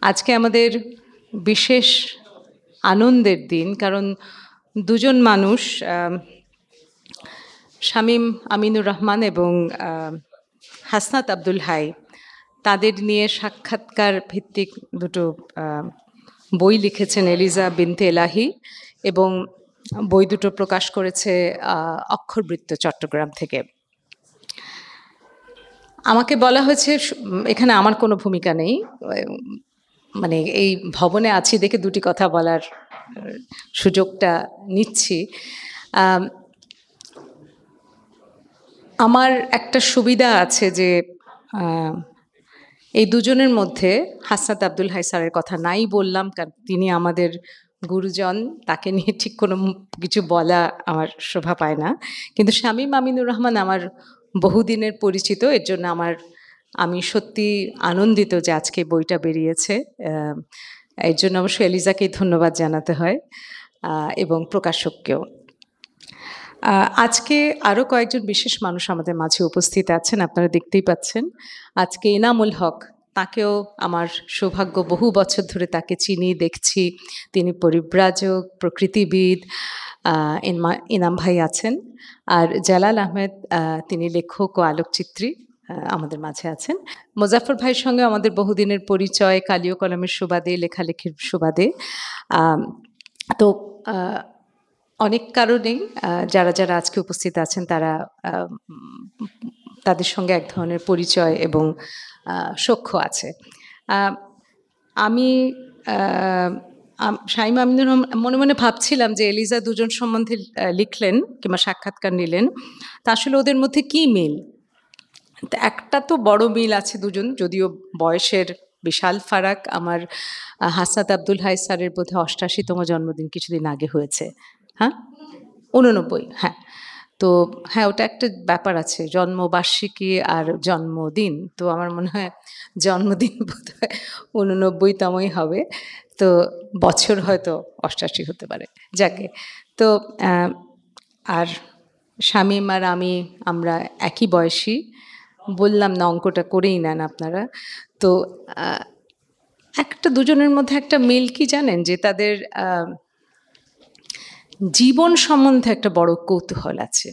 আজকে আমাদের বিশেষ আনন্দের দিন, কারণ দুজন মানুষ শামীম আমিনুর রহমান এবং হাসনাত আব্দুল হাই, তাদের নিয়ে সাক্ষাৎকার ভিত্তিক দুটো বই লিখেছেন এলিজা বিনতে এলাহি, এবং বই দুটো প্রকাশ করেছে অক্ষরবৃত্ত চট্টগ্রাম থেকে। আমাকে বলা হয়েছে, এখানে আমার কোনো ভূমিকা নেই, মানে এই ভবনে আছি দেখে দুটি কথা বলার সুযোগটা নিচ্ছি। আমার একটা সুবিধা আছে যে এই দুজনের মধ্যে হাসনাত আব্দুল হাই স্যারের কথা নাই বললাম, কারণ তিনি আমাদের গুরুজন, তাকে নিয়ে ঠিক কোনো কিছু বলা আমার শোভা পায় না। কিন্তু শামীম আমিনুর রহমান আমার বহুদিনের পরিচিত, এর জন্য আমি সত্যি আনন্দিত যে আজকে বইটা বেরিয়েছে। এর জন্য অবশ্যই এলিজাকেই ধন্যবাদ জানাতে হয়, এবং প্রকাশককেও। আজকে আরও কয়েকজন বিশেষ মানুষ আমাদের মাঝে উপস্থিত আছেন, আপনারা দেখতেই পাচ্ছেন। আজকে এনামুল হক, তাকেও আমার সৌভাগ্য, বহু বছর ধরে তাকে চিনি, দেখছি। তিনি পরিব্রাজক, প্রকৃতিবিদ। ইনাম ভাই আছেন, আর জালাল আহমেদ, তিনি লেখক ও আলোকচিত্রী, আমাদের মাঝে আছেন। মোজাফর ভাইয়ের সঙ্গে আমাদের বহুদিনের পরিচয়, কালিও কলমের সুবাদে, লেখালেখির সুবাদে। তো অনেক কারণেই যারা যারা আজকে উপস্থিত আছেন তারা তাদের সঙ্গে এক ধরনের পরিচয় এবং সখ্য আছে। আমি শামীম আমিনুর রহমান মনে মনে ভাবছিলাম যে এলিজা দুজন সম্বন্ধে লিখলেন কিংবা সাক্ষাৎকার নিলেন, তা আসলে ওদের মধ্যে কি মিল? একটা তো বড় মিল আছে দুজন, যদিও বয়সের বিশাল ফারাক। আমার হাসনাত আব্দুল হাই স্যারের বোধহয় ৮৮তম জন্মদিন কিছুদিন আগে হয়েছে। হ্যাঁ, ৮৯। হ্যাঁ, তো হ্যাঁ, ওটা একটা ব্যাপার আছে, জন্মবার্ষিকী আর জন্মদিন। তো আমার মনে হয় জন্মদিন বোধহয় ৮৯তমই হবে, তো বছর হয়তো ৮৮ হতে পারে। যাকে তো আর শামীম আর আমরা একই বয়সী, বললাম না, অঙ্কটা করেই নেন আপনারা। তো একটা দুজনের মধ্যে একটা মিল কি জানেন, যে তাদের জীবন সম্বন্ধে একটা বড় কৌতূহল আছে।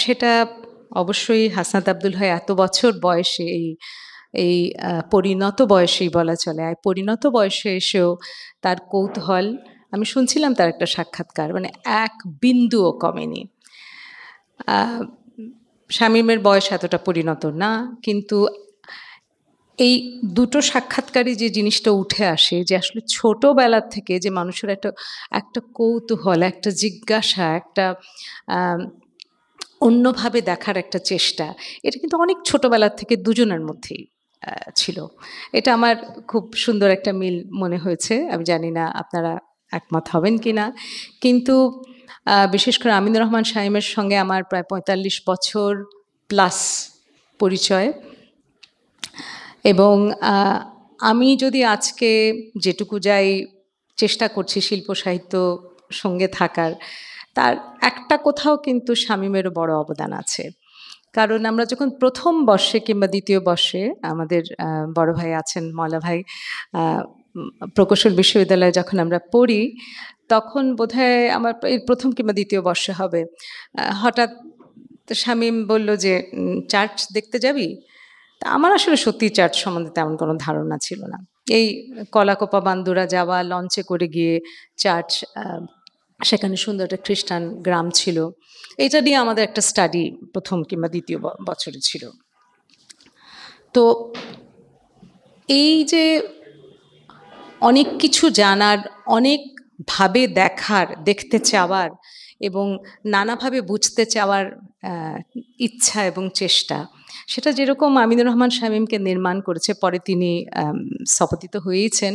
সেটা অবশ্যই হাসনাত আব্দুল হাই এত বছর বয়সে, এই পরিণত বয়সেই বলা চলে, পরিণত বয়সে এসেও তার কৌতূহল, আমি শুনছিলাম তার একটা সাক্ষাৎকার, মানে এক বিন্দুও কমেনি। শামীমের বয়স এতটা পরিণত না, কিন্তু এই দুটো সাক্ষাৎকারে যে জিনিসটা উঠে আসে, যে আসলে ছোটবেলা থেকে যে মানুষের একটা কৌতূহল, একটা জিজ্ঞাসা, একটা অন্যভাবে দেখার একটা চেষ্টা, এটা কিন্তু অনেক ছোটবেলা থেকে দুজনের মধ্যেই ছিল। এটা আমার খুব সুন্দর একটা মিল মনে হয়েছে। আমি জানি না আপনারা একমত হবেন কিনা, কিন্তু বিশেষ করে আমিনুর রহমান শামীমের সঙ্গে আমার প্রায় ৪৫ বছর প্লাস পরিচয়, এবং আমি যদি আজকে যেটুকু যাই চেষ্টা করছি শিল্প সাহিত্য সঙ্গে থাকার, তার একটা কোথাও কিন্তু শামীমেরও বড় অবদান আছে। কারণ আমরা যখন প্রথম বর্ষে কিংবা দ্বিতীয় বর্ষে, আমাদের বড় ভাই আছেন ময়লা ভাই, প্রকৌশল বিশ্ববিদ্যালয়ে যখন আমরা পড়ি, তখন বোধহয় আমার এই প্রথম কিংবা দ্বিতীয় বর্ষে হবে, হঠাৎ শামীম বলল যে চার্চ দেখতে যাবি? তা আমার আসলে সত্যি চার্চ সম্বন্ধে তেমন কোনো ধারণা ছিল না। এই কলাকোপা বান্দুরা যাওয়া, লঞ্চে করে গিয়ে চার্চ, সেখানে সুন্দর একটা খ্রিস্টান গ্রাম ছিল, এটা নিয়ে আমাদের একটা স্টাডি প্রথম কিংবা দ্বিতীয় বছরে ছিল। তো এই যে অনেক কিছু জানার, অনেকভাবে দেখার, দেখতে চাওয়ার এবং নানাভাবে বুঝতে চাওয়ার ইচ্ছা এবং চেষ্টা, সেটা যেরকম আমিনুর রহমান শামীমকে নির্মাণ করেছে, পরে তিনি স্থপতিত হয়েইছেন,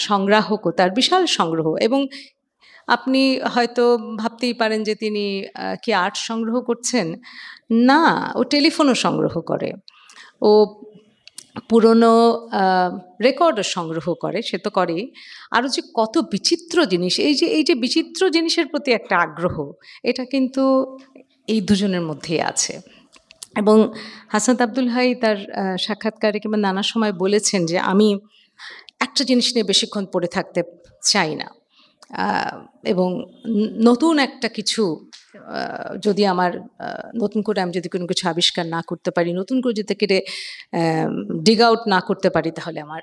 সংগ্রাহকও, তার বিশাল সংগ্রহ। এবং আপনি হয়তো ভাবতেই পারেন যে তিনি কি আর্ট সংগ্রহ করছেন? না, ও টেলিফোনও সংগ্রহ করে, ও পুরনো রেকর্ডও সংগ্রহ করে, সে তো করেই। আরও যে কত বিচিত্র জিনিস, এই যে বিচিত্র জিনিসের প্রতি একটা আগ্রহ, এটা কিন্তু এই দুজনের মধ্যেই আছে। এবং হাসনাত আব্দুল হাই তার সাক্ষাৎকারে কিংবা নানা সময় বলেছেন যে, "আমি একটা জিনিস নিয়ে বেশিক্ষণ পড়ে থাকতে চাই না। আ এবং নতুন একটা কিছু আ যদি আমার নতুন করে আমি যদি কোনো কিছু আবিষ্কার না করতে পারি, নতুন করে যদি কেটে dig out না করতে পারি তাহলে আমার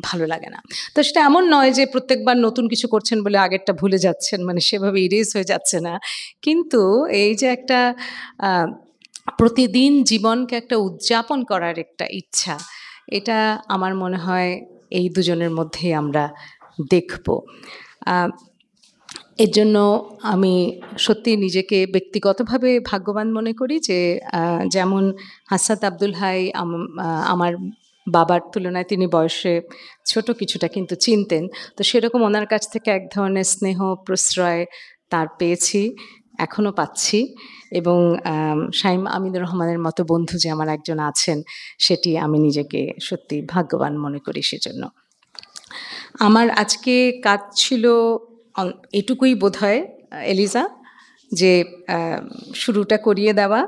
ভালো লাগে না।" তো সেটা এমন নয় যে প্রত্যেকবার নতুন কিছু করছেন বলে আগেরটা ভুলে যাচ্ছেন। মানে সেভাবে ইরেজ হয়ে যাচ্ছে না। কিন্তু এই যে একটা আ প্রতিদিন জীবনকে একটা উদযাপন করার একটা ইচ্ছা, এটা আমার মনে হয় এই দুজনের মধ্যেই আমরা দেখব। আ এর জন্য আমি সত্যিই নিজেকে ব্যক্তিগতভাবে ভাগ্যবান মনে করি যে যেমন হাসনাত আব্দুল হাই আমার বাবার তুলনায় তিনি বয়সে ছোট কিছুটা কিন্তু চিনতেন। তো সেরকম ওনার কাছ থেকে এক ধরনের স্নেহ, প্রশ্রয় তার পেয়েছি, এখনো পাচ্ছি এবং শাইম আমিনুর রহমানের মতো বন্ধু যে আমার একজন আছেন, সেটি আমি নিজেকে সত্যি ভাগ্যবান মনে করি সেজন্য। আমার আজকে কাজ ছিল অন এটুকুই বোধহয় এলিজা যে আ শুরুটা করিয়ে দেওয়া